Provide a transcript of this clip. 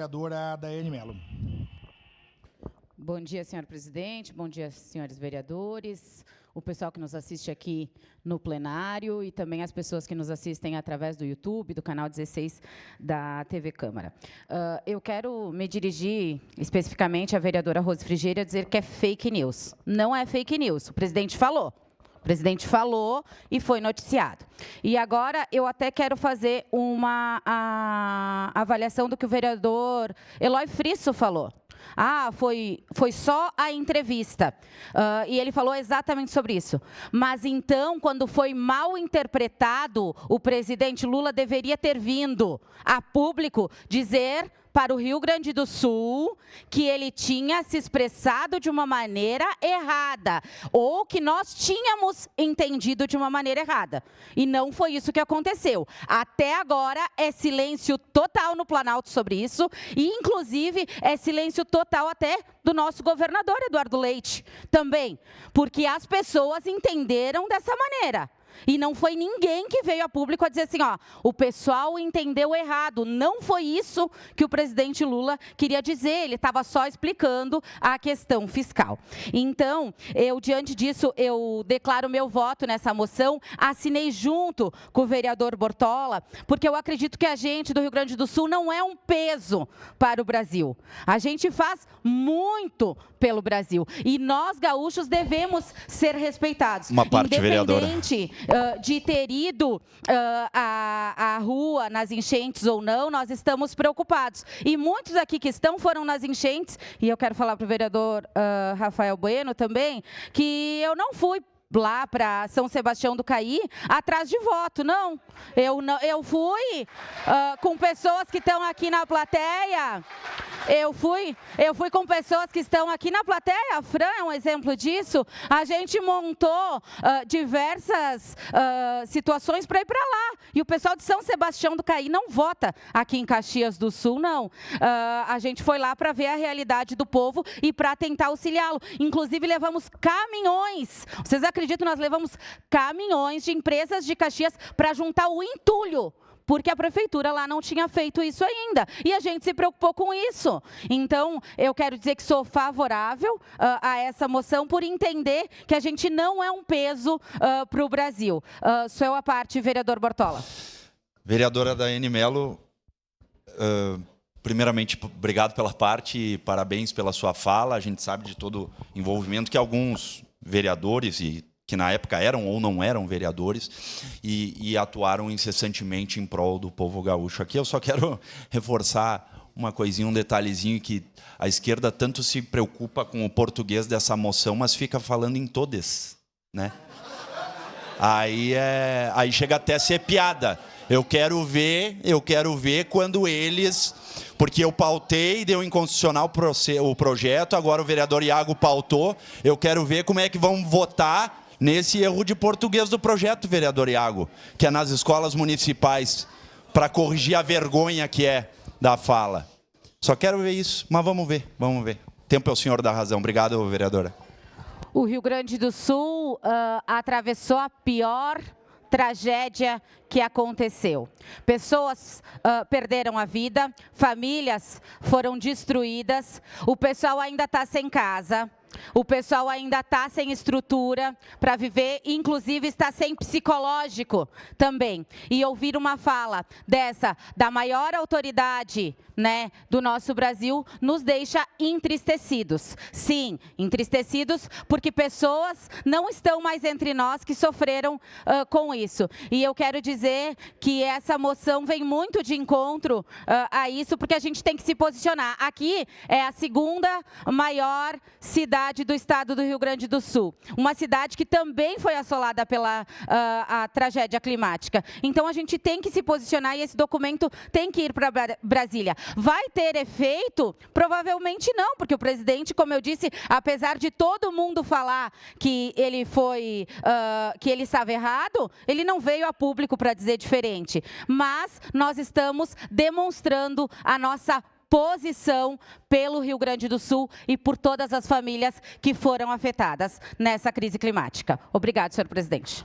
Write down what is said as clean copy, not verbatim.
Vereadora Daiane Mello. Bom dia, senhor presidente. Bom dia, senhores vereadores, o pessoal que nos assiste aqui no plenário e também as pessoas que nos assistem através do YouTube, do canal 16 da TV Câmara. Eu quero me dirigir especificamente à vereadora Rose Frigerio a dizer que é fake news. Não é fake news, o presidente falou. O presidente falou e foi noticiado. E agora eu até quero fazer uma avaliação do que o vereador Eloy Frisso falou. Foi só a entrevista. E ele falou exatamente sobre isso. Mas então, quando foi mal interpretado, o presidente Lula deveria ter vindo a público dizer para o Rio Grande do Sul que ele tinha se expressado de uma maneira errada, ou que nós tínhamos entendido de uma maneira errada. E não foi isso que aconteceu. Até agora é silêncio total no Planalto sobre isso, e inclusive é silêncio total até do nosso governador Eduardo Leite também, porque as pessoas entenderam dessa maneira. E não foi ninguém que veio a público a dizer assim, o pessoal entendeu errado. Não foi isso que o presidente Lula queria dizer, ele estava só explicando a questão fiscal. Então, diante disso, eu declaro meu voto nessa moção, assinei junto com o vereador Bortola, porque eu acredito que a gente do Rio Grande do Sul não é um peso para o Brasil. A gente faz muito pelo Brasil. E nós, gaúchos, devemos ser respeitados. Uma parte, vereadora. De ter ido à rua nas enchentes ou não, nós estamos preocupados. E muitos aqui que foram nas enchentes, e eu quero falar para o vereador Rafael Bueno também, que eu não fui lá para São Sebastião do Caí atrás de voto, não. Eu fui com pessoas que estão aqui na plateia. Eu fui com pessoas que estão aqui na plateia, a Fran é um exemplo disso. A gente montou diversas situações para ir para lá. E o pessoal de São Sebastião do Caí não vota aqui em Caxias do Sul, não. A gente foi lá para ver a realidade do povo e para tentar auxiliá-lo. Inclusive, levamos caminhões. Vocês acreditam, nós levamos caminhões de empresas de Caxias para juntar o entulho, porque a prefeitura lá não tinha feito isso ainda. E a gente se preocupou com isso. Então, eu quero dizer que sou favorável a essa moção por entender que a gente não é um peso para o Brasil. Sou a parte, vereador Bortola. Vereadora Daiane Mello, primeiramente, obrigado pela parte e parabéns pela sua fala. A gente sabe de todo o envolvimento que alguns vereadores que na época eram ou não eram vereadores, e atuaram incessantemente em prol do povo gaúcho. Aqui eu só quero reforçar uma coisinha, um detalhezinho, que a esquerda tanto se preocupa com o português dessa moção, mas fica falando em todes, né? Aí chega até a ser piada. Eu quero ver quando eles... Porque eu pautei, deu inconstitucional o projeto, agora o vereador Iago pautou. Eu quero ver como é que vão votar nesse erro de português do projeto, vereador Iago, que é nas escolas municipais, para corrigir a vergonha que é da fala. Só quero ver isso, mas vamos ver. Tempo é o senhor da razão. Obrigado, vereadora. O Rio Grande do Sul atravessou a pior tragédia que aconteceu. Pessoas perderam a vida, famílias foram destruídas, o pessoal ainda está sem casa, o pessoal ainda está sem estrutura para viver, inclusive está sem psicológico também. E ouvir uma fala dessa, da maior autoridade, né, do nosso Brasil, nos deixa entristecidos. Sim, entristecidos porque pessoas não estão mais entre nós que sofreram com isso. E eu quero dizer que essa moção vem muito de encontro a isso, porque a gente tem que se posicionar. Aqui é a segunda maior cidade do estado do Rio Grande do Sul. Uma cidade que também foi assolada pela a tragédia climática. Então, a gente tem que se posicionar e esse documento tem que ir para Brasília. Vai ter efeito? Provavelmente não, porque o presidente, como eu disse, apesar de todo mundo falar que ele que ele estava errado, ele não veio a público para dizer diferente. Mas nós estamos demonstrando a nossa posição pelo Rio Grande do Sul e por todas as famílias que foram afetadas nessa crise climática. Obrigado, senhor presidente.